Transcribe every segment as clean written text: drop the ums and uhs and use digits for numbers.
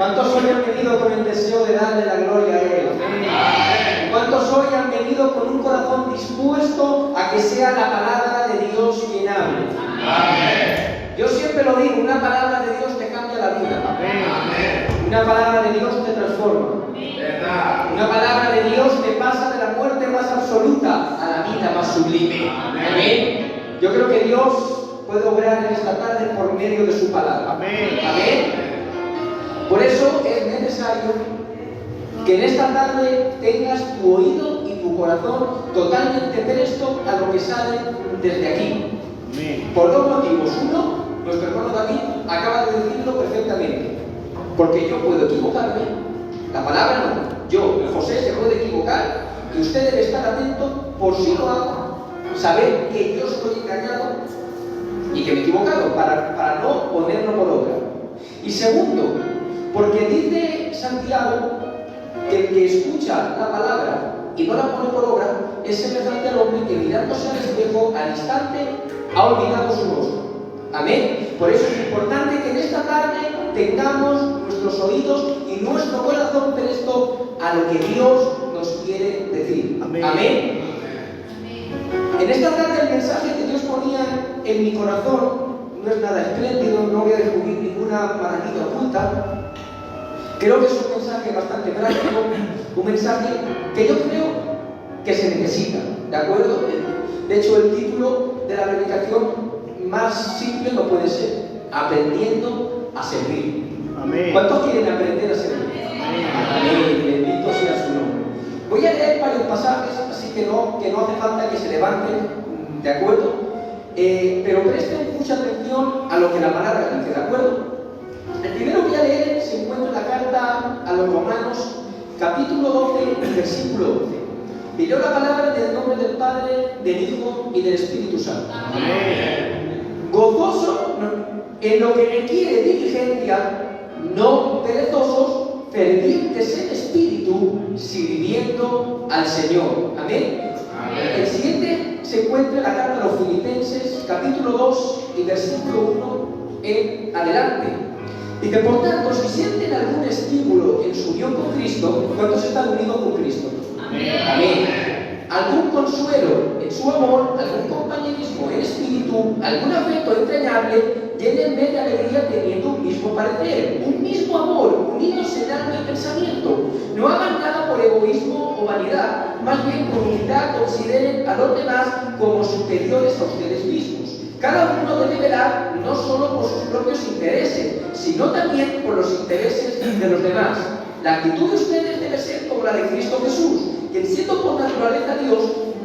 ¿Cuántos hoy han venido con el deseo de darle la gloria a Él? ¿Cuántos hoy han venido con un corazón dispuesto a que sea la palabra de Dios quien hable? Yo siempre lo digo, una palabra de Dios te cambia la vida. Una palabra de Dios te transforma. Una palabra de Dios te pasa de la muerte más absoluta a la vida más sublime. Amén. Yo creo que Dios puede obrar en esta tarde por medio de su palabra. Amén. Por eso es necesario que en esta tarde tengas tu oído y tu corazón totalmente presto a lo que sale desde aquí. Por dos motivos. Uno, nuestro hermano David acaba de decirlo perfectamente. Porque yo puedo equivocarme, la palabra no. Yo, José, se puede equivocar y usted debe estar atento por si lo hago, saber que yo estoy engañado y que me he equivocado para no ponerlo por obra. Y segundo, porque dice Santiago que el que escucha la palabra y no la pone por obra es semejante al hombre que mirándose al espejo al instante ha olvidado su rostro. Amén. Por eso es importante que en esta tarde tengamos nuestros oídos y nuestro corazón presto a lo que Dios nos quiere decir. Amén. En esta tarde el mensaje que Dios ponía en mi corazón no es nada espléndido, no voy a descubrir ninguna maravilla oculta. Creo que es un mensaje bastante práctico, un mensaje que yo creo que se necesita, ¿de acuerdo? De hecho, el título de la predicación más simple no puede ser: aprendiendo a servir. Amén. ¿Cuántos quieren aprender a servir? Amén. Bendito sea su nombre. Voy a leer varios pasajes, así que no hace falta que se levanten, ¿de acuerdo? Pero presten mucha atención a lo que la palabra dice, ¿de acuerdo? El primero que voy a leer se encuentra en la carta a los Romanos, capítulo 12, versículo 12. Y leo la palabra en el nombre del Padre, del Hijo y del Espíritu Santo. Amén. Gozoso en lo que requiere diligencia, no perezosos, fervientes en espíritu, sirviendo al Señor. Amén. Amén. El siguiente se encuentra en la carta a los Filipenses, capítulo 2 y versículo 1 en adelante. Y que por tanto, si sienten algún estímulo en su unión con Cristo, ¿cuántos están unidos con Cristo? Amén. Amén. Algún consuelo en su amor, algún compañerismo en espíritu, algún afecto entrañable, llénenme de alegría teniendo un mismo parecer, un mismo amor, unidos en alma y pensamiento. No hagan nada por egoísmo o vanidad, más bien con humildad consideren a los demás como superiores a ustedes mismos. Cada uno debe velar no solo por sus propios intereses, sino también por los intereses de los demás. La actitud de ustedes debe ser como la de Cristo Jesús, quien siendo por naturaleza Dios,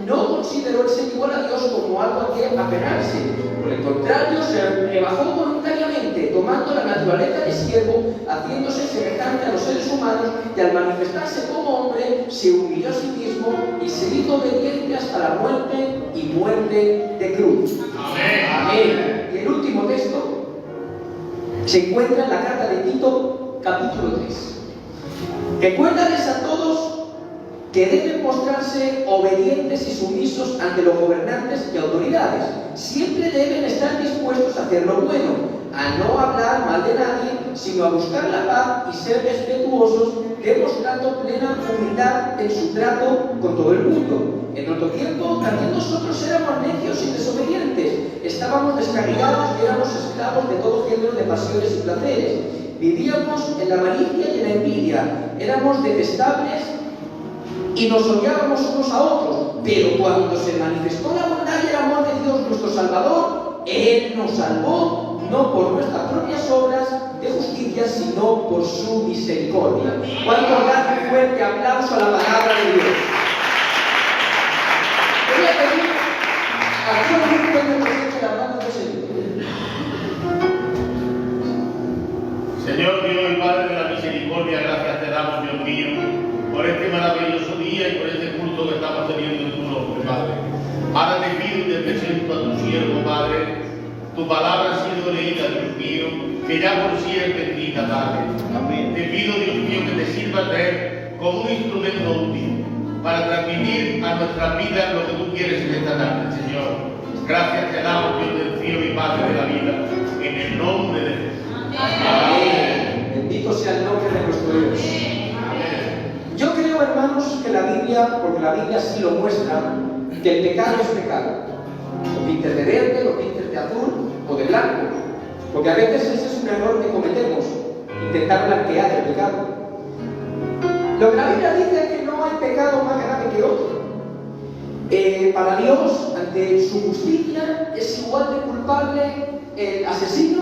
no consideró el ser igual a Dios como algo a que apenarse. Por el contrario, se rebajó voluntariamente, tomando la naturaleza de siervo, haciéndose semejante a los seres humanos, y al manifestarse como hombre, se humilló a sí mismo y se hizo obediente hasta la muerte y muerte de cruz. Amén. Amén. Y el último texto se encuentra en la carta de Tito, capítulo 3. Recuérdales a todos que deben mostrarse obedientes y sumisos ante los gobernantes y autoridades. Siempre deben estar dispuestos a hacer lo bueno, a no hablar mal de nadie, sino a buscar la paz y ser respetuosos, demostrando plena humildad en su trato con todo el mundo. En otro tiempo, también nosotros éramos necios y desobedientes, estábamos descarriados y éramos esclavos de todo género de pasiones y placeres. Vivíamos en la malicia y en la envidia, éramos detestables y nos odiábamos unos a otros, pero cuando se manifestó la bondad y el amor de Dios nuestro Salvador, Él nos salvó, no por nuestras propias obras de justicia, sino por su misericordia. ¿Cuánto dar un fuerte aplauso a la palabra de Dios? Voy a pedir a todo el mundo que presente la mano de Señor. Señor Dios y Padre de la misericordia, gracias te damos, Dios mío, por este maravilloso día y por este culto que estamos teniendo en tu nombre, Padre. Ahora te pido y te presento a tu siervo, Padre. Tu palabra ha sido leída, Dios mío, que ya por sí es bendita, Padre. Amén. Te pido, Dios mío, que te sirva de él como un instrumento útil para transmitir a nuestra vida lo que tú quieres en esta tarde, Señor. Gracias te damos, Dios del cielo y Padre de la vida, en el nombre de Jesús. Amén. Bendito sea el nombre de Dios. Yo creo, hermanos, que la Biblia, porque la Biblia sí lo muestra, que el pecado es pecado. Lo pintes de verde, lo pintes de azul o de blanco. Porque a veces ese es un error que cometemos, intentar blanquear el pecado. Lo que la Biblia dice es que no hay pecado más grave que otro. Para Dios, ante su justicia, es igual de culpable el asesino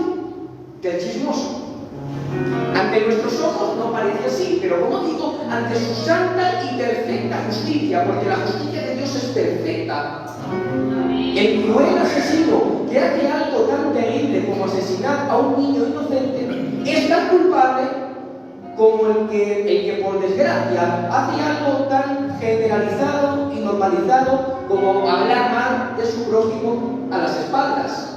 que el chismoso. Ante nuestros ojos no parece así, pero como digo, ante su santa y perfecta justicia, porque la justicia de Dios es perfecta. El cruel asesino que hace algo tan terrible como asesinar a un niño inocente es tan culpable como el que por desgracia hace algo tan generalizado y normalizado como hablar mal de su prójimo a las espaldas.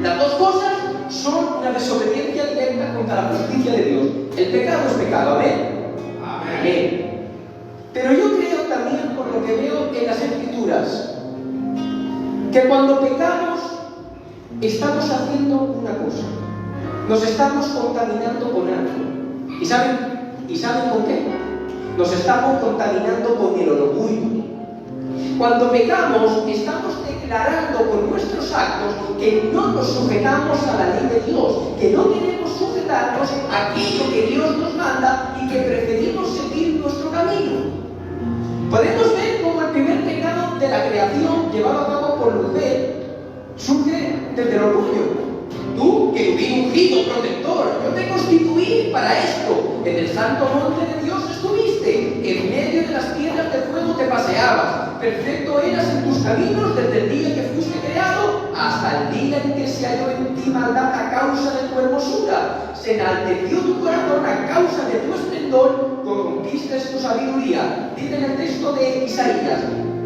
Las dos cosas son una desobediencia directa contra la justicia de Dios. El pecado es pecado, amén. Amén. Pero yo creo también, por lo que veo en las Escrituras, que cuando pecamos estamos haciendo una cosa, nos estamos contaminando con algo. ¿Y saben con qué? Nos estamos contaminando con el orgullo. Cuando pecamos estamos declarando con nuestros actos que no nos sujetamos a la ley de Dios, que no queremos sujetarnos a aquello que Dios nos manda y que preferimos seguir nuestro camino. Podemos ver cómo el primer pecado de la creación llevado a cabo por Lucifer surge desde el orgullo. Tú, que fui ungido protector, yo te constituí para esto. En el santo monte de Dios estuviste, en medio de las piedras de fuego te paseabas. Perfecto eras en tus caminos desde el día que fuiste creado hasta el día en que se halló en ti maldad a causa de tu hermosura. Se enalteció tu corazón a causa de tu esplendor, corrompiste tu sabiduría. Dice en el texto de Isaías: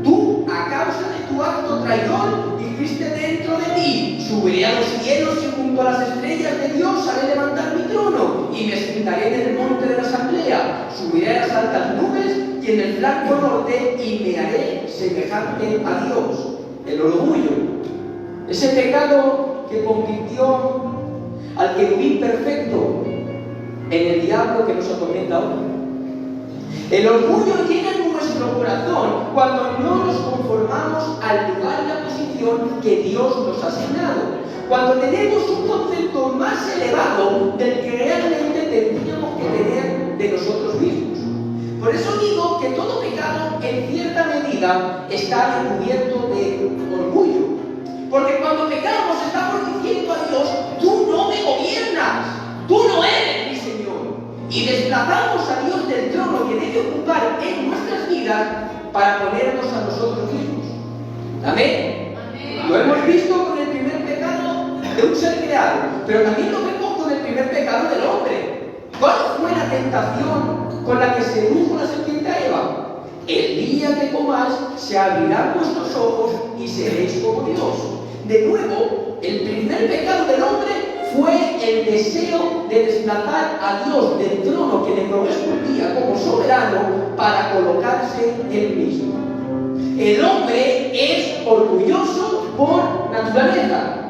tú, a causa de tu acto traidor, dijiste dentro de ti: subiré a los cielos y junto a las estrellas de Dios haré levantar mi trono, y me sentaré en el monte de la asamblea. Subiré a las altas nubes y en el flanco norte, y me haré semejante a Dios. El orgullo, ese pecado que convirtió al querubín perfecto en el diablo que nos atormenta ahora. El orgullo llena nuestro corazón cuando no nos conformamos al lugar y la posición que Dios nos ha asignado. Cuando tenemos un concepto más elevado del que realmente tendríamos que tener de nosotros mismos. Por eso digo que todo pecado en cierta medida está recubierto de orgullo. Porque cuando pecamos estamos diciendo a Dios: tú no me gobiernas, tú no eres mi Señor. Y desplazamos a Dios del trono que debe ocupar en nuestras vidas para ponernos a nosotros mismos. Amén. Lo hemos visto con el primer pecado de un ser creado, pero también lo vemos con el primer pecado del hombre. ¿Cuál fue la tentación con la que sedujo la serpiente a Eva? El día que comáis se abrirán vuestros ojos y seréis como Dios. De nuevo, el primer pecado del hombre fue el deseo de desplazar a Dios del trono que le correspondía como soberano para colocarse él mismo. El hombre es orgulloso por naturaleza.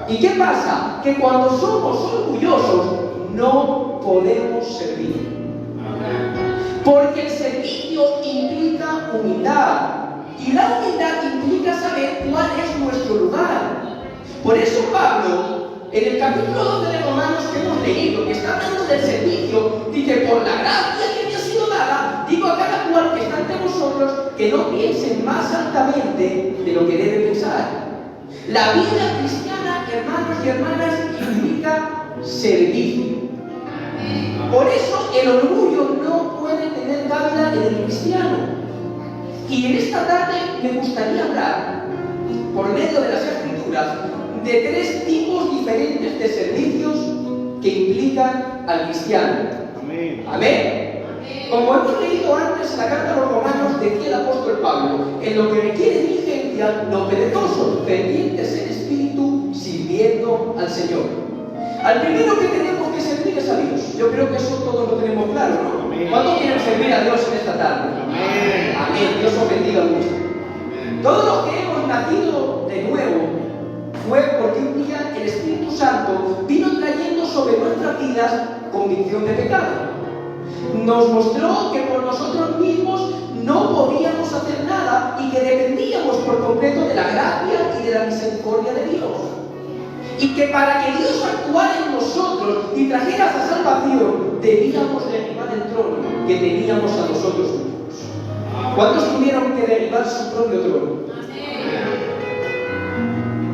¿Y qué pasa? Que cuando somos orgullosos no podemos servir. Porque el servicio implica humildad. Y la humildad implica saber cuál es nuestro lugar. Por eso Pablo, en el capítulo 12 de Romanos que hemos leído, que está hablando del servicio, dice: por la gracia que me ha sido dada, digo a cada cual que está entre vosotros que no piensen más altamente de lo que debe pensar. La vida cristiana, hermanos y hermanas, implica servicio. Por eso el orgullo no puede tener cabida en el cristiano. Y en esta tarde me gustaría hablar, por medio de las Escrituras, de tres tipos diferentes de servicios que implican al cristiano. Amén. Amén. Como hemos leído antes en la carta a los Romanos, decía el apóstol Pablo: en lo que requiere diligencia, no perezosos, pendientes en espíritu, sirviendo al Señor. Al primero que tenemos que servir es a Dios. Yo creo que eso todos lo tenemos claro, ¿no? ¿Cuántos quieren servir a Dios en esta tarde? Amén. Amén. Dios os bendiga mucho. Todos los que hemos nacido de nuevo fue porque un día el Espíritu Santo vino trayendo sobre nuestras vidas convicción de pecado. Nos mostró que por nosotros mismos no podíamos hacer nada y que dependíamos por completo de la gracia y de la misericordia de Dios. Y que para que Dios actuara en nosotros y trajera esa salvación, debíamos derribar el trono que teníamos a nosotros mismos. ¿Cuántos tuvieron que derribar su propio trono?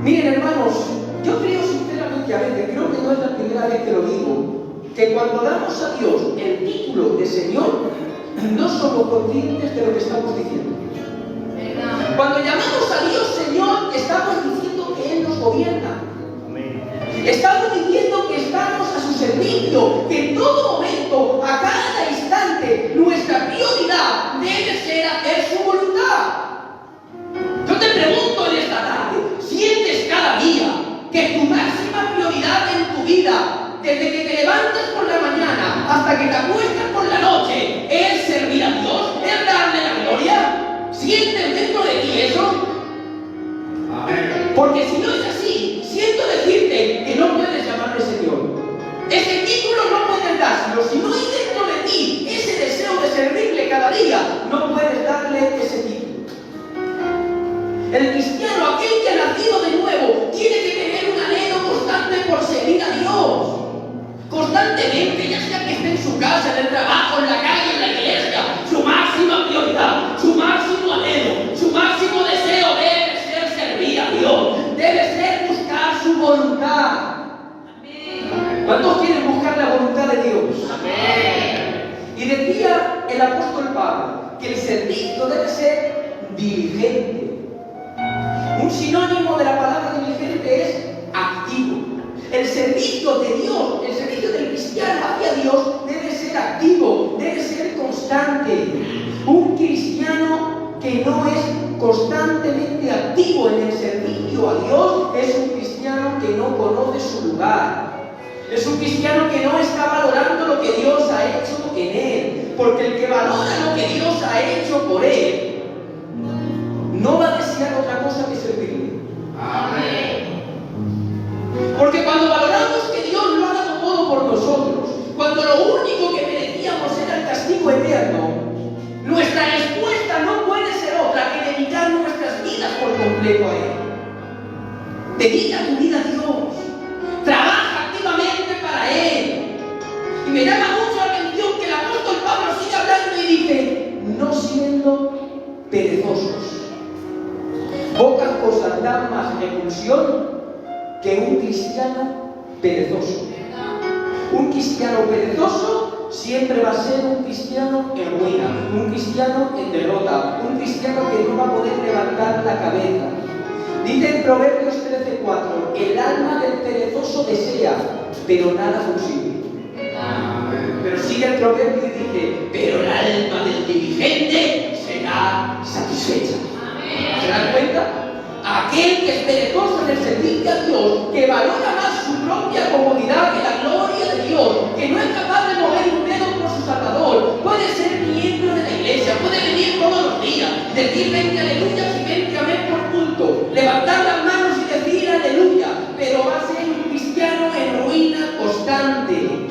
Miren, hermanos, yo creo sinceramente, a veces, creo que no es la primera vez que lo digo, que cuando damos a Dios el título de Señor, no somos conscientes de lo que estamos diciendo. Cuando llamamos a Dios Señor, estamos diciendo que Él nos gobierna. Estamos diciendo que estamos a su servicio, que en todo momento, a cada instante, nuestra prioridad debe ser hacer su voluntad. Yo te pregunto en esta tarde, ¿sientes cada día que tu máxima prioridad en tu vida, desde que te levantas por la mañana hasta que te acuestas por la noche, es servir a Dios, es darle la gloria? ¿Sientes dentro de ti eso? Amén. Porque si no es así, siento decirte que no puedes llamarle Señor. Ese título no puedes dárselo. Si no hay dentro de ti ese deseo de servirle cada día, no puedes darle ese título. El cristiano, aquel que ha nacido de nuevo, tiene que tener un anhelo constante por servir a Dios. Constantemente, ya sea que esté en su casa, en el trabajo, en la calle, en la iglesia, su máxima prioridad, su máximo anhelo, su máximo deseo debe ser servir a Dios, debe ser buscar su voluntad. Amén. ¿Cuántos quieren buscar la voluntad de Dios? Amén. Y decía el apóstol Pablo que el servicio debe ser diligente. Un sinónimo de la palabra diligente es activo. El servicio de Dios, el servicio del cristiano hacia Dios debe ser activo, debe ser constante. Un cristiano que no es constantemente activo en el servicio a Dios es un cristiano que no conoce su lugar. Es un cristiano que no está valorando lo que Dios ha hecho en él. Porque el que valora lo que Dios ha hecho por él no va a desear otra cosa que servirle. Amén. Porque cuando valoramos que Dios lo ha dado todo por nosotros, cuando lo único que merecíamos era el castigo eterno, nuestra respuesta no puede ser otra que dedicar nuestras vidas por completo a Él. Dedica tu vida a Dios. Trabaja activamente para Él. Y me llama mucho la atención que el apóstol Pablo sigue hablando y dice, no siendo perezosos. Pocas cosas dan más repulsión que un cristiano perezoso. Un cristiano perezoso siempre va a ser un cristiano en ruina, un cristiano en derrota, un cristiano que no va a poder levantar la cabeza. Dice en Proverbios 13:4, el alma del perezoso desea, pero nada consigue. Pero sigue el proverbio y dice, pero el alma del diligente será satisfecha. ¿Se dan cuenta? Aquel que es perezoso en el servicio a Dios, que valora más su propia comodidad que la gloria de Dios, que no es capaz de mover un dedo por su Salvador, puede ser miembro de la iglesia, puede venir todos los días, decir 20 aleluyas y 20 amén por culto, levantar las manos y decir aleluya, pero va a ser un cristiano en ruina constante.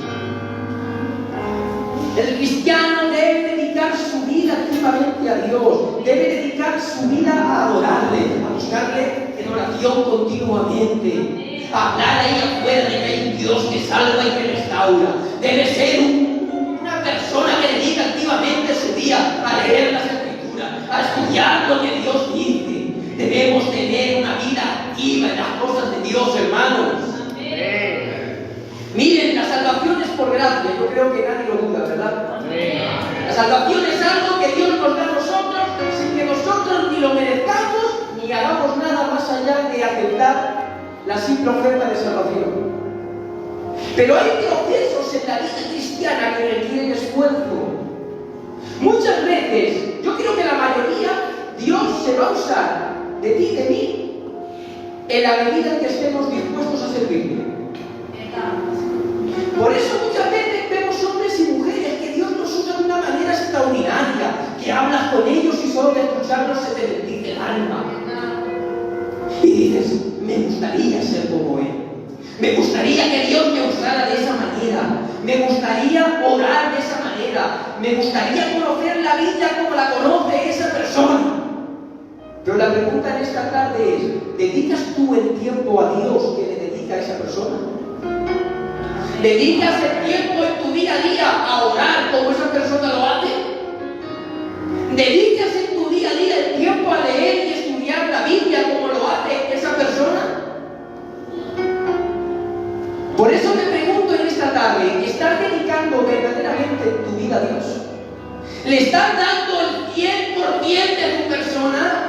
El cristiano debe dedicar su vida activamente a Dios, debe dedicar su vida a adorarle, a buscarle en oración continuamente, a hablar ahí afuera de que hay un Dios que salva y que restaura. Debe ser una persona que dedica activamente su día a leer las Escrituras, a estudiar lo que Dios dice. Debemos tener una vida activa en las cosas de Dios, hermanos. Miren, la salvación es por gracia, yo creo que nadie lo duda, ¿verdad? Amén. La salvación es algo que Dios nos da a nosotros sin que nosotros ni lo merezcamos ni hagamos nada más allá de aceptar la simple oferta de salvación. Pero hay procesos en la vida cristiana que requieren esfuerzo. Muchas veces, yo creo que la mayoría, Dios se va a usar de ti y de mí en la medida en que estemos dispuestos a servirle. Por eso muchas veces vemos hombres y mujeres que Dios nos usa de una manera extraordinaria, que hablas con ellos y solo de escucharlos se te bendice el alma. Y dices, me gustaría ser como Él. Me gustaría que Dios me usara de esa manera. Me gustaría orar de esa manera. Me gustaría conocer la Biblia como la conoce esa persona. Pero la pregunta en esta tarde es, ¿dedicas tú el tiempo a Dios que le dedica a esa persona? ¿Dedicas el tiempo en tu día a día a orar como esa persona lo hace? ¿Dedicas en tu día a día el tiempo a leer y estudiar la Biblia como lo hace esa persona? Por eso me pregunto en esta tarde, ¿estás dedicando verdaderamente tu vida a Dios? ¿Le estás dando el 100% de tu persona?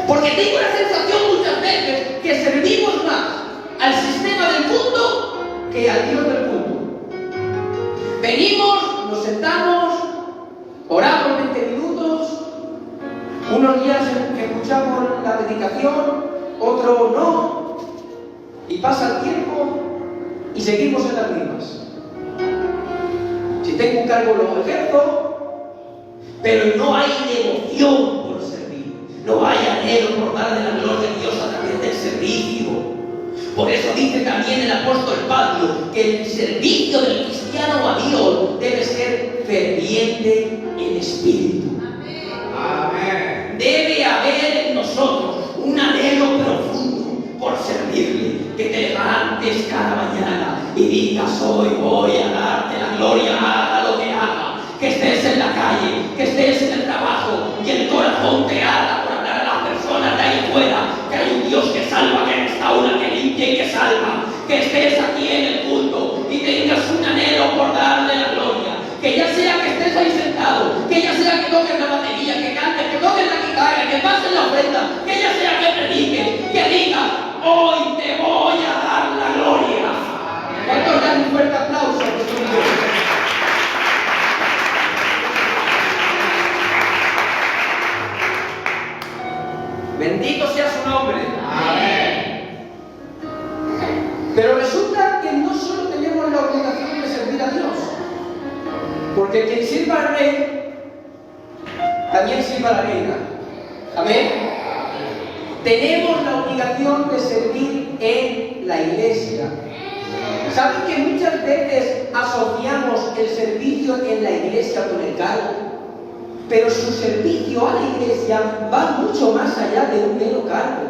Porque tengo la sensación muchas veces que servimos más al sistema del mundo que al Dios del mundo. Venimos, nos sentamos, oramos 20 minutos, unos días escuchamos la predicación, otros no, y pasa el tiempo y seguimos en las mismas. Si tengo un cargo lo ejerzo, pero no hay devoción por servir, no hay anhelo por darle la gloria a Dios a través del servicio. Por eso dice también el apóstol Pablo que el servicio del cristiano a Dios debe ser ferviente en espíritu. Amén. Debe haber en nosotros un anhelo profundo por servirle, que te levantes cada mañana y digas: hoy voy a darte la gloria, haga lo que haga, que estés en la calle, que estés en el trabajo y el corazón te arda por hablar a las personas de ahí fuera, que hay un Dios que salva, que restaura, que limpia y que salva, que estés aquí en el culto y tengas un anhelo por darle la gloria, que ya sea que estés ahí sentado, que ya sea que toques la batería, que cantes, que toques la guitarra, que pases la ofrenda, que ya sea que prediques, que digas: hoy te voy a dar la gloria. ¿Cuántos dan un fuerte aplauso a nuestro Dios? Bendito sea su nombre. Amén. Pero resulta que no solo tenemos la obligación de servir a Dios, porque quien sirva al rey también sirva a la reina. Amén. Tenemos la obligación de servir en la iglesia. ¿Saben que muchas veces asociamos el servicio en la iglesia con el cargo? Pero su servicio a la iglesia va mucho más allá de un mero cargo.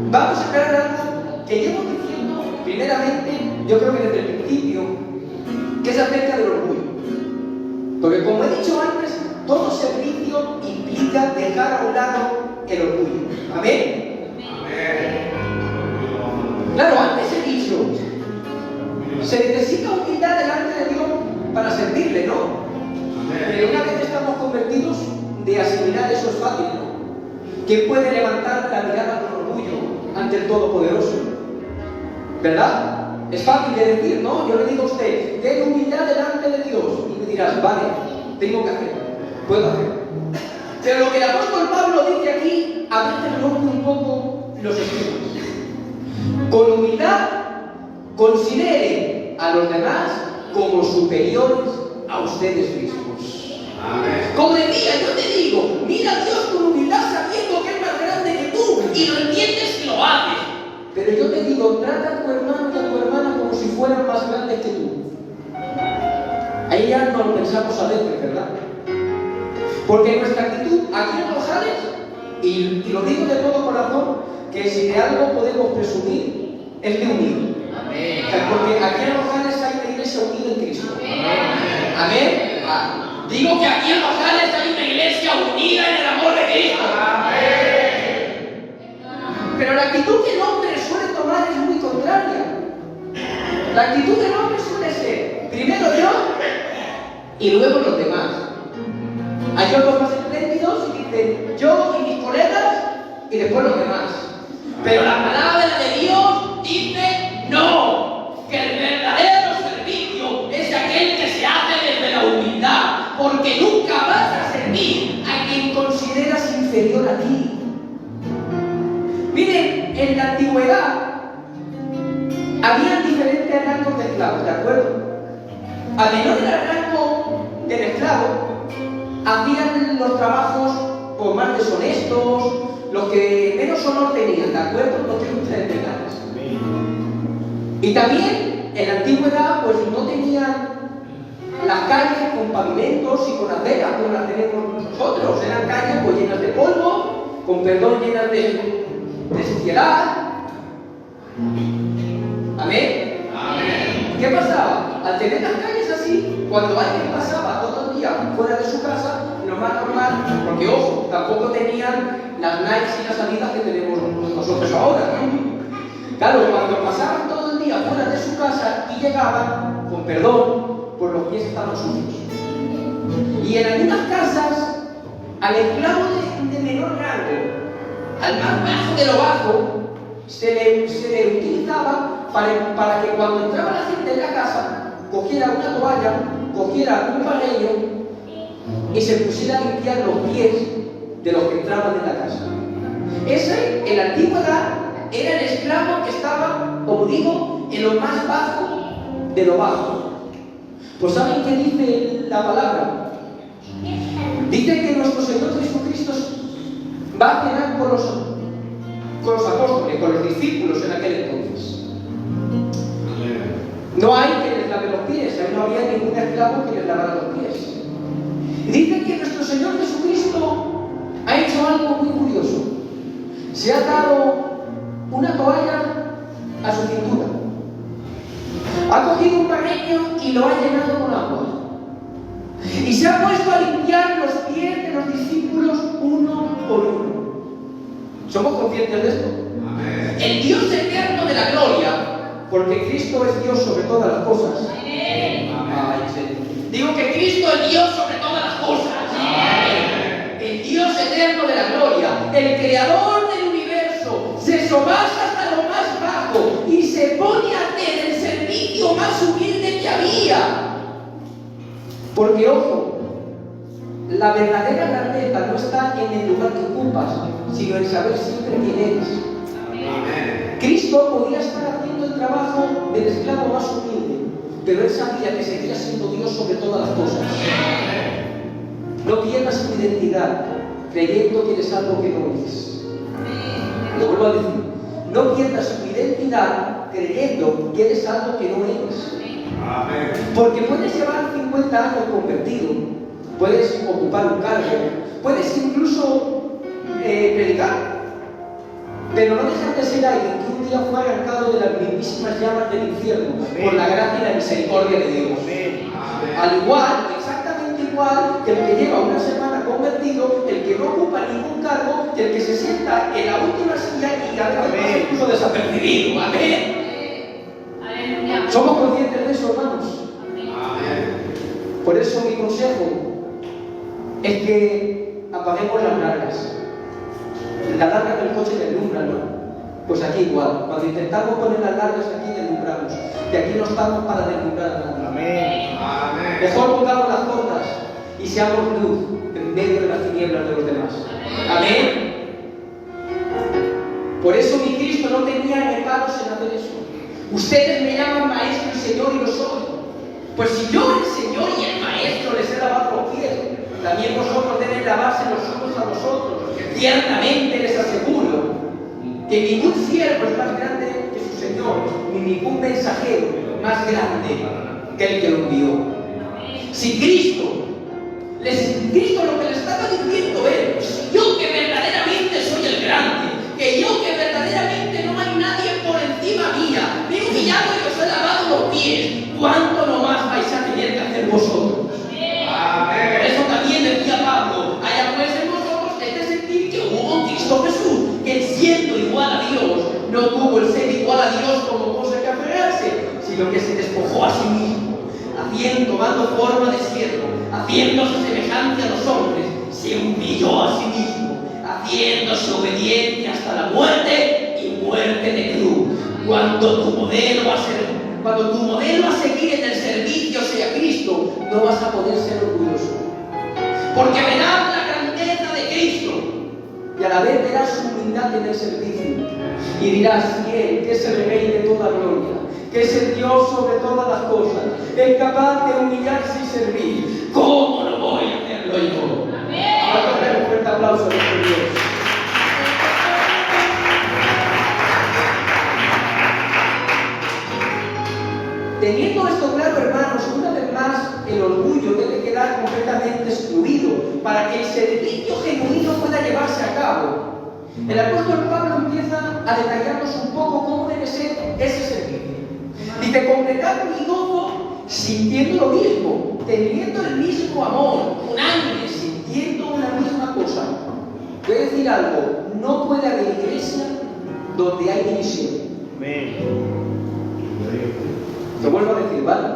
Vamos a aclarar algo que llevo diciendo primeramente, yo creo que desde el principio, que es acerca del orgullo. Porque como he dicho antes, todo servicio implica dejar a un lado el orgullo. ¿Amén? Amén. Claro, antes he dicho, se necesita humildad delante de Dios para servirle, ¿no? Amén. Pero una vez estamos convertidos, de asimilar eso es fácil, ¿no? ¿Quién puede levantar la mirada con orgullo ante el Todopoderoso? ¿Verdad? Es fácil de decir, ¿no? Yo le digo a usted, ten humildad delante de Dios. Y me dirás: vale, tengo que hacerlo, puedo hacerlo. Pero lo que el apóstol Pablo dice aquí, a veces rompe un poco los esquemas. Con humildad, considere a los demás como superiores a ustedes mismos. Amén. Como decía, yo te digo, mira a Dios con humildad sabiendo que es más grande que tú y lo entiendes y lo haces. Pero yo te digo, trata a tu hermano y a tu hermana como si fueran más grandes que tú. Ahí ya no lo pensamos a veces, ¿verdad? Porque nuestra actitud aquí en Rosales, y lo digo de todo corazón, que si de algo podemos presumir, es de unido. Amén. Porque aquí en Rosales hay una iglesia unida en Cristo. Amén. Amén. Ah. Digo que aquí en Rosales hay una iglesia unida en el amor de Cristo. Amén. Pero la actitud que el hombre suele tomar es muy contraria. La actitud del hombre suele ser primero yo y luego los demás. Hay otros más espléndidos y dicen yo y mis colegas y después los demás. Pero la palabra de Dios dice no, que el verdadero servicio es aquel que se hace desde la humildad, porque nunca vas a servir a quien consideras inferior a ti. Miren, en la antigüedad había diferentes rangos de esclavos, ¿de acuerdo? A menor era el rango del esclavo, hacían los trabajos más deshonestos, los que menos honor tenían, ¿de acuerdo? No quiero ustedes pecados. Y también, en la antigüedad, pues no tenían las calles con pavimentos y con aceras como las tenemos nosotros. Eran calles pues llenas de polvo, con perdón llenas de suciedad. Amén. Amén. ¿Qué pasaba? Al tener las calles así, cuando alguien pasaba todo el día fuera de su casa, lo más normal, porque ojo, tampoco tenían las Nike y las Adidas que tenemos nosotros ahora, ¿no? Claro, cuando pasaban todo el día fuera de su casa y llegaban, con perdón, pues los pies estaban sucios. Y en algunas casas, al esclavo de menor rango, al más bajo de lo bajo, se le utilizaba para que cuando entraba la gente en la casa, cogiera una toalla, cogiera un pañuelo y se pusiera a limpiar los pies de los que entraban en la casa. Ese, en la antigüedad, era el esclavo que estaba, como digo, en lo más bajo de lo bajo. Pues ¿saben qué dice la palabra? Dice que nuestro Señor Jesucristo va a cenar con los apóstoles, con los discípulos en aquel entonces. No hay que les lave los pies, ahí no había ningún esclavo que les lavara los pies. Y dice que nuestro Señor Jesucristo ha hecho algo muy curioso. Se ha dado una toalla a su cintura. Ha cogido un pañuelo y lo ha llenado con agua. Y se ha puesto a limpiar los pies de los discípulos uno por uno. ¿Somos conscientes de esto? Amén. El Dios eterno de la gloria, porque Cristo es Dios sobre todas las cosas. Amén. Digo que Cristo es Dios sobre todas las cosas. Amén. El Dios eterno de la gloria, el creador del universo, se sobasa hasta lo más bajo y se pone a hacer el servicio más humilde que había. Porque, ojo, la verdadera grandeza no está en el lugar que ocupas, sino en saber siempre quién eres. Amén. Cristo podía estar haciendo el trabajo del esclavo más humilde, pero él sabía que seguía siendo Dios sobre todas las cosas. No pierdas tu identidad creyendo que eres algo que no eres. Lo vuelvo a decir. No pierdas tu identidad creyendo que eres algo que no eres. Amén. Porque puedes llevar 50 años convertido, puedes ocupar un cargo, puedes incluso predicar, pero no dejas de ser alguien que un día fue arrancado de las mismísimas llamas del infierno. Amén. Por la gracia y la misericordia de Dios. Amén. Al igual, exactamente igual que el que lleva una semana convertido, el que no ocupa ningún cargo, que el que se sienta en la última silla y a veces incluso desapercibido. Amén. ¿Somos conscientes de eso, hermanos? Amén. Por eso mi consejo es que apaguemos las largas. Las largas del coche deslumbran, ¿no? Pues aquí igual. Cuando intentamos poner las largas aquí deslumbramos. Que aquí no estamos para deslumbrar a nadie. Amén. Amén. Mejor pongamos las cortas y seamos luz en medio de las tinieblas de los demás. Amén. Por eso mi Cristo no tenía reparos en hacer eso. Ustedes me llaman maestro y señor y lo soy. Pues si yo, el Señor y el maestro, les he lavado los pies, también vosotros deben lavarse los unos a los otros. Ciertamente les aseguro que ningún siervo es más grande que su Señor, ni ningún mensajero más grande que el que lo envió. Si Cristo lo que le estaba diciendo es, si yo que verdaderamente soy el grande, que yo que verdaderamente no hay nadie por encima mía, me he humillado y os he lavado los pies, ¿cuánto no más vais a tener que hacer vosotros? Amén. Por eso también decía Pablo, haya pues en vosotros este sentir que hubo en Cristo Jesús, que siendo igual a Dios, no tuvo el ser igual a Dios como cosa que aferrarse, sino que se despojó a sí mismo, tomando forma de siervo, haciéndose semejante a los hombres, se humilló a sí mismo, haciéndose obediente hasta la muerte y muerte de cruz. Cuando tu modelo a seguir en el servicio sea Cristo, no vas a poder ser orgulloso. Porque verás la grandeza de Cristo y a la vez verás su humildad en el servicio. Y dirás, ¿quién? Que es el Rey de toda gloria, que es el Dios sobre todas las cosas, es capaz de humillarse y servir. ¿Cómo no voy a hacerlo yo? Amén. Vamos a dar un fuerte aplauso a nuestro Dios. completamente excluido, para que el servicio genuino pueda llevarse a cabo. El apóstol Pablo empieza a detallarnos un poco cómo debe ser ese servicio. Dice: completad mi gozo sintiendo lo mismo, teniendo el mismo amor, unánime, sintiendo una misma cosa. Voy a decir algo: no puede haber iglesia donde hay división. Lo vuelvo a decir, ¿vale?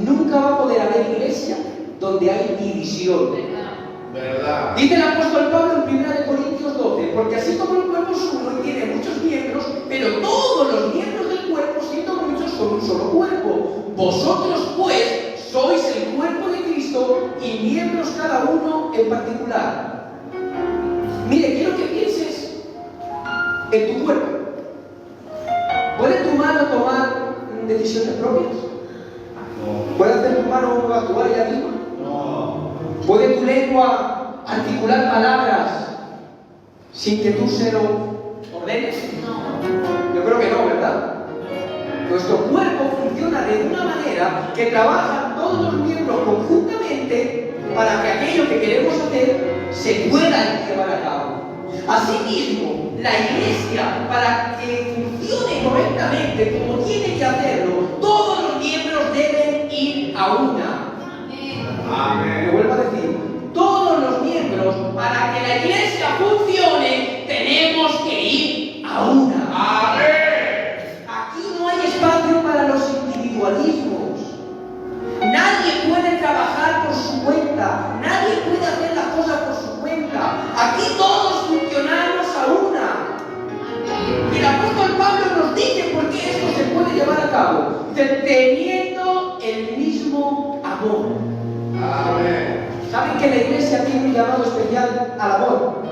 Nunca va a poder haber iglesia donde hay división. ¿Verdad? Dice el apóstol Pablo en 1 Corintios 12: porque así como el cuerpo es uno y tiene muchos miembros, pero todos los miembros del cuerpo, siendo muchos, son un solo cuerpo. Vosotros, pues, sois el cuerpo de Cristo y miembros cada uno en particular. Mire, quiero que pienses en tu cuerpo. ¿Puede tu mano tomar decisiones propias? No. ¿Puede hacer tu mano actuar ella misma? No. ¿Puede tu lengua articular palabras sin que tú se lo ordenes? No. Yo creo que no, ¿verdad? Nuestro cuerpo funciona de una manera que trabajan todos los miembros conjuntamente para que aquello que queremos hacer se pueda llevar a cabo. Asimismo, la iglesia, para que funcione correctamente como tiene que hacerlo, todos los miembros deben ir a una. Amén. Me vuelvo a decir, todos los miembros, para que la iglesia funcione, tenemos que ir a una. Amén. Aquí no hay espacio para los individualismos. Nadie puede trabajar por su cuenta. Nadie puede hacer las cosas por su cuenta. Aquí todos funcionamos a una. Y el apóstol Pablo nos dice por qué esto se puede llevar a cabo. Dice: teniendo el mismo amor. Amén. ¿Saben que la iglesia tiene un llamado especial al amor?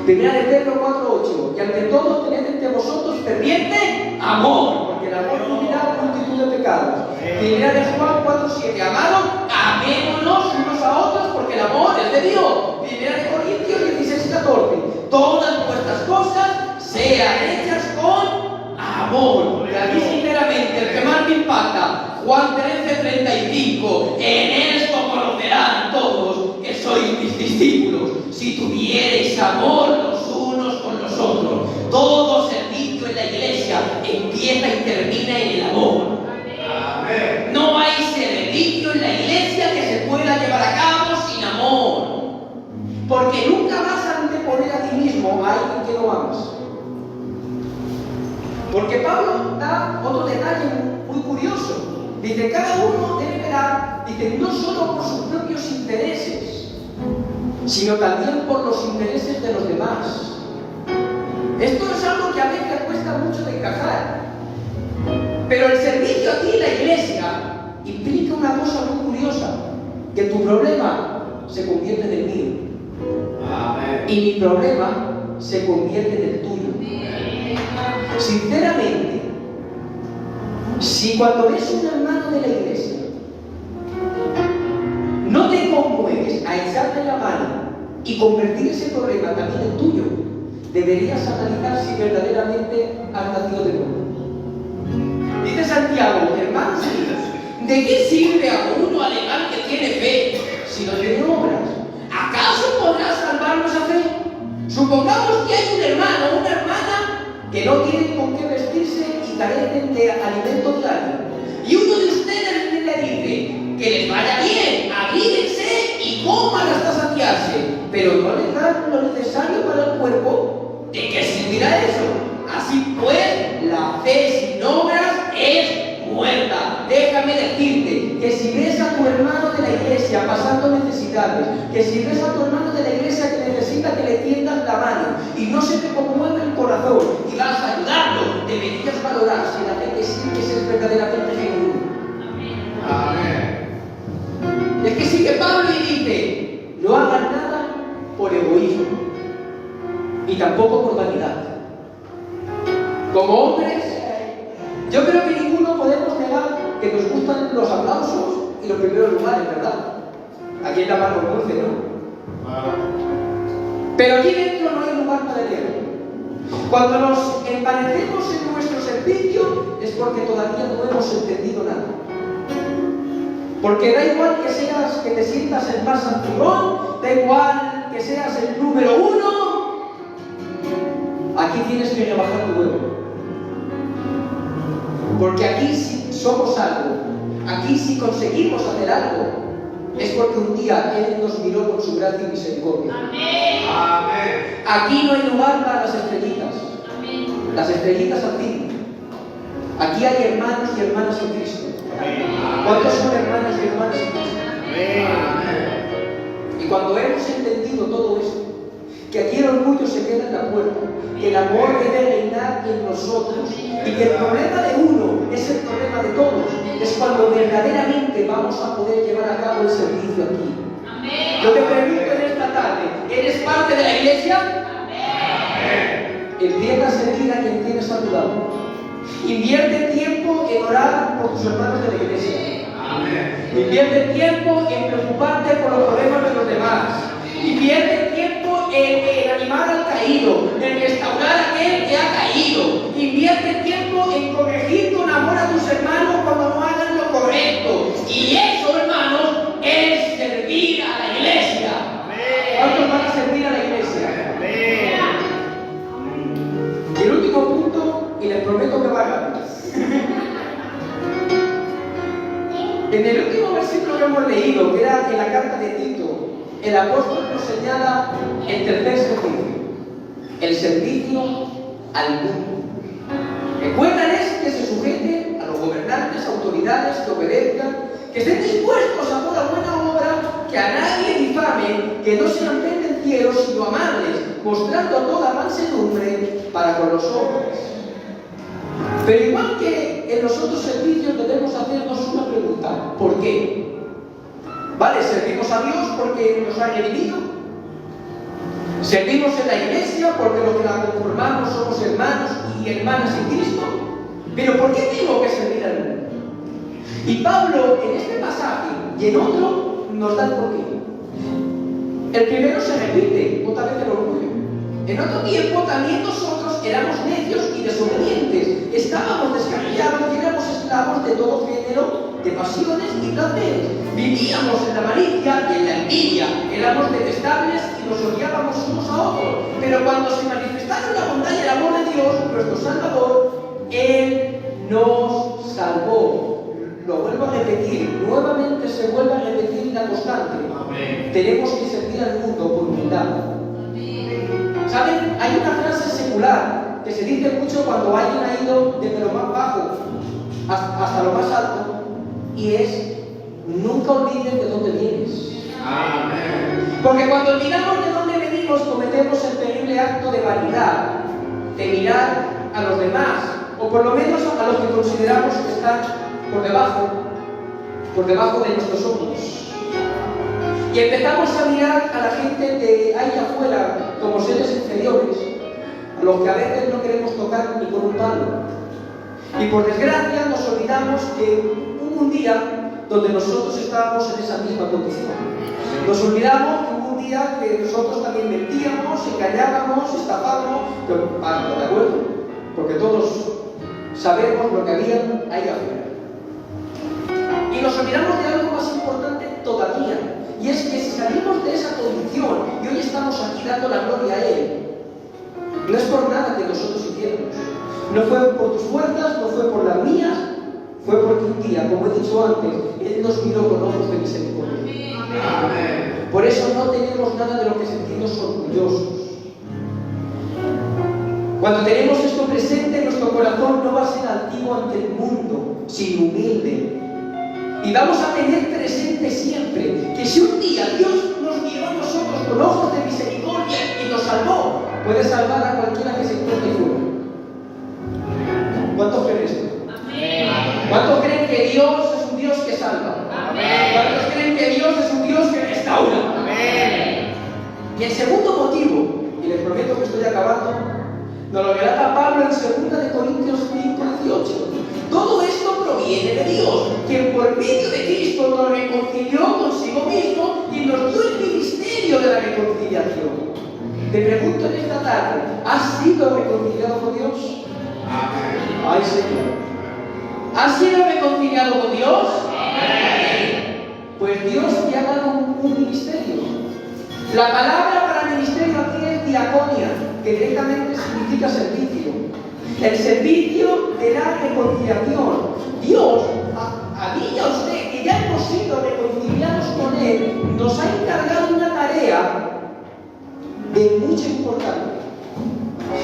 Primera de Pedro 4:8: y ante todo tened entre vosotros ferviente amor, porque el amor cubrirá multitud de pecados. Primera de Juan 4:7: amados, amémonos unos a otros, porque el amor es de Dios. Primera de Corintios 16:14: todas vuestras cosas sean hechas con amor. Y a mí sinceramente el que más me impacta, Juan 13:35: en esto conocerán todos que sois mis discípulos, si tuviereis amor los unos con los otros. Todo servicio en la iglesia empieza y termina en el amor. Amén. No hay servicio en la iglesia que se pueda llevar a cabo sin amor, porque nunca vas a anteponer a ti mismo a alguien que no amas. Porque Pablo da otro detalle muy curioso. Dice: cada uno debe velar, dice, no solo por sus propios intereses, sino también por los intereses de los demás. Esto es algo que a veces cuesta mucho de encajar. Pero el servicio aquí en la iglesia implica una cosa muy curiosa: que tu problema se convierte en el mío. Amén. Y mi problema se convierte en el tuyo. Sinceramente, si cuando ves un hermano de la iglesia no te conmueves a echarle la mano y convertir ese problema también en tuyo, deberías analizar si verdaderamente has nacido de nuevo. Dice Santiago: hermanos míos, ¿de qué sirve a uno alegar que tiene fe si no tiene obras? ¿Acaso podrá salvarnos a fe? Supongamos que hay un hermano o una hermana que no tienen con qué vestirse y carecen de alimento diario. Y uno de ustedes le dice que les vaya bien, abríguense y coman hasta saciarse, pero no les dan lo necesario para el cuerpo. ¿De qué servirá eso? Así pues, la fe sin obras es muerta. Déjame decirte que si ves a tu hermano de la iglesia pasando necesidades, que si ves a tu hermano de la iglesia que necesita que le tiendas la mano y no se te conmueve el corazón y vas a ayudarlo, deberías valorar si la fe que sigues es verdaderamente genuina. Amén. Es que sigue Pablo y dice: no hagan nada por egoísmo y tampoco por vanidad. Como hombres, yo creo que ninguno podemos negar que nos gustan los aplausos y los primeros lugares, ¿verdad? Aquí en la mano dulce, ¿no? Claro. Pero aquí dentro no hay lugar para el ego. Cuando nos envanecemos en nuestro servicio es porque todavía no hemos entendido nada. Porque da igual que te sientas el más antigón, da igual que seas el número 1, aquí tienes que rebajar tu ego. Porque aquí si somos algo, aquí si conseguimos hacer algo, es porque un día Él nos miró con su gracia y misericordia. Amén. Aquí no hay lugar para las estrellitas. Las estrellitas a ti. Aquí hay hermanos y hermanas en Cristo. ¿Cuántos son hermanos y hermanas en Cristo? Y cuando hemos entendido todo esto, que aquí el orgullo se queda en la puerta, que el amor debe reinar en nosotros, y que el problema de uno es el problema de todos, es cuando verdaderamente vamos a poder llevar a cabo el servicio aquí. Yo te pregunto en esta tarde, ¿eres parte de la iglesia? Empieza a servir a quien tienes a tu lado. Invierte tiempo en orar por tus hermanos de la iglesia. Invierte tiempo en preocuparte por los problemas de los demás. Invierte tiempo en animar al caído, en restaurar a aquel que ha caído. Invierte tiempo en corregir con amor a tus hermanos cuando no hagan lo correcto. Y eso, hermanos, es servir a la iglesia. ¿Cuántos van a servir a la iglesia? Y el último punto, y les prometo que va rápido. En el último versículo que hemos leído, que era en la carta de Tito, el apóstol nos señala el tercer servicio, el servicio al mundo. Recuérdales que se sujeten a los gobernantes, autoridades, que obedezcan, que estén dispuestos a toda buena obra, que a nadie difamen, que no sean pendencieros sino amables, mostrando toda mansedumbre para con los hombres. Pero igual que en los otros servicios debemos hacernos una pregunta: ¿por qué? ¿Vale? ¿Servimos a Dios porque nos ha redimido? ¿Servimos en la iglesia porque los que la conformamos somos hermanos y hermanas en Cristo? ¿Pero por qué tengo que servir al mundo? Y Pablo en este pasaje y en otro nos da el porqué. El primero se repite, otra vez el orgullo. En otro tiempo también nosotros éramos necios y desobedientes, estábamos descarriados y éramos esclavos de todo género de pasiones y placeres. Vivíamos en la malicia y en la envidia, éramos detestables y nos odiábamos unos a otros. Pero cuando se manifestaron la bondad y el amor de Dios, nuestro Salvador, Él nos salvó. Lo vuelvo a repetir, nuevamente se vuelve a repetir la constante. Tenemos que servir al mundo por humildad. ¿Saben? Hay una frase secular que se dice mucho cuando alguien ha ido desde lo más bajo hasta lo más alto, y es: nunca olvides de dónde vienes. Amén. Porque cuando olvidamos de dónde venimos, cometemos el terrible acto de vanidad, de mirar a los demás, o por lo menos a los que consideramos que están por debajo de nuestros hombros. Y empezamos a mirar a la gente de ahí afuera como seres inferiores, a los que a veces no queremos tocar ni con un palo. Y por desgracia nos olvidamos que hubo un día donde nosotros estábamos en esa misma condición. Nos olvidamos que hubo un día que nosotros también mentíamos, engañábamos, estafábamos, pero de acuerdo, porque todos sabemos lo que había ahí afuera. Y nos olvidamos de algo más importante todavía, y es que si salimos de esa condición y hoy estamos aquí dando la gloria a Él, no es por nada que nosotros hiciéramos. No fue por tus fuerzas, no fue por las mías, fue porque un día, como he dicho antes, Él nos miró con ojos de misericordia. Amén. Por eso no tenemos nada de lo que sentirnos orgullosos. Cuando tenemos esto presente, nuestro corazón no va a ser altivo ante el mundo, sino humilde. Y vamos a tener presente siempre que si un día Dios nos miró a nosotros con ojos de misericordia y nos salvó, puede salvar a cualquiera que se encuentre fuera. ¿Cuántos creen esto? Amén. ¿Cuántos creen que Dios es un Dios que salva? Amén. ¿Cuántos creen que Dios es un Dios que restaura? Amén. Y el segundo motivo, y les prometo que estoy acabando, nos lo relata Pablo en 2 Corintios 5:18. Todo esto proviene de Dios, quien por medio de Cristo nos reconcilió consigo mismo y nos dio el ministerio de la reconciliación. Te pregunto en esta tarde, ¿has sido reconciliado con Dios? Amén. Ay, Señor. ¿Has sido reconciliado con Dios? Amén. Pues Dios te ha dado un ministerio. La palabra para ministerio aquí es diaconia, que directamente significa servicio. El servicio de la reconciliación. Dios, a mí y a usted, que ya hemos sido reconciliados con Él, nos ha encargado una tarea de mucha importancia.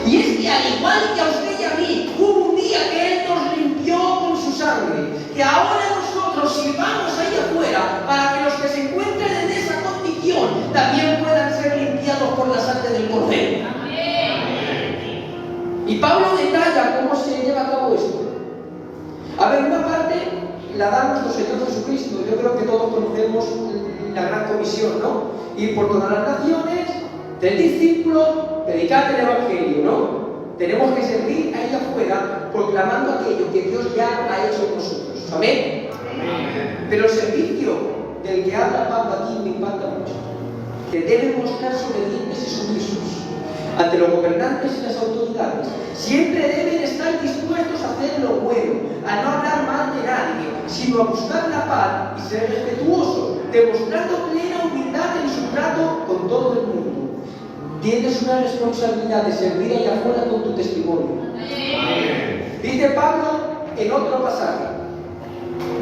Y es que al igual que a usted y a mí, hubo un día que Él nos limpió con su sangre, que ahora nosotros sirvamos ahí afuera para que los que se encuentren en esa condición también puedan ser limpiados por la sangre del Cordero. Y Pablo detalla cómo se lleva a cabo esto. A ver, una parte la da nuestro Señor Jesucristo. Yo creo que todos conocemos la gran comisión, ¿no? Ir por todas las naciones, del discípulo, predicar el Evangelio, ¿no? Tenemos que servir ahí afuera proclamando aquello que Dios ya ha hecho en nosotros. ¿Amén? Pero el servicio del que habla Pablo aquí me impacta mucho. Que deben mostrarse obedientes y sumisos ante los gobernantes y las autoridades. Siempre deben estar dispuestos a hacer lo bueno, a no hablar mal de nadie, sino a buscar la paz y ser respetuosos, demostrando plena humildad en su trato con todo el mundo. Tienes una responsabilidad de servir allá afuera con tu testimonio. Dice Pablo en otro pasaje: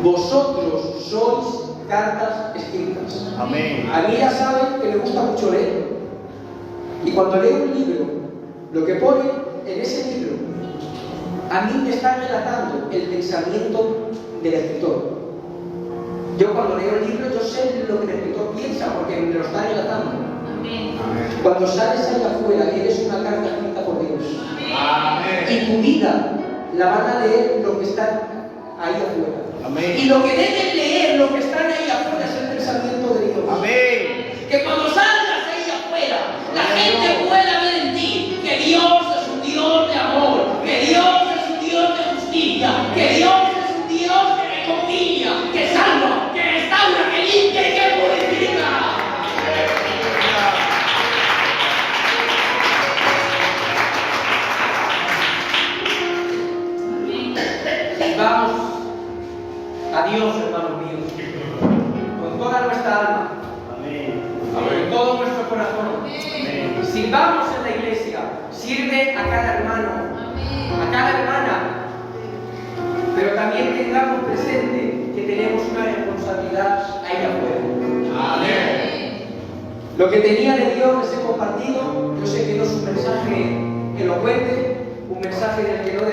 vosotros sois cartas escritas. Amén. A mí ya saben que me gusta mucho leer. Y cuando leo un libro, lo que pone en ese libro, a mí me está relatando el pensamiento del escritor. Yo cuando leo el libro, yo sé lo que el escritor piensa, porque me lo está relatando. Amén. Cuando sales allá afuera, eres una carta escrita por Dios. Amén. Y tu vida la van a leer los que están ahí afuera. Amén. Y lo que deben leer los que están ahí afuera es el pensamiento de Dios. Amén. Que cuando salgas ahí afuera, la gente pueda ver en ti que Dios es un Dios de amor, que Dios es un Dios de justicia, que Dios es un Dios que reconcilia, que salva, que restaura, que limpia y que purifica. Vamos a Dios, hermanos míos, con toda nuestra alma, con todo nuestro corazón. Sirvamos en la iglesia, sirve a cada hermano, a cada hermana, pero también tengamos presente que tenemos una responsabilidad ahí afuera. Amén. Lo que tenía de Dios les he compartido. Yo sé que no es un mensaje elocuente, un mensaje del que no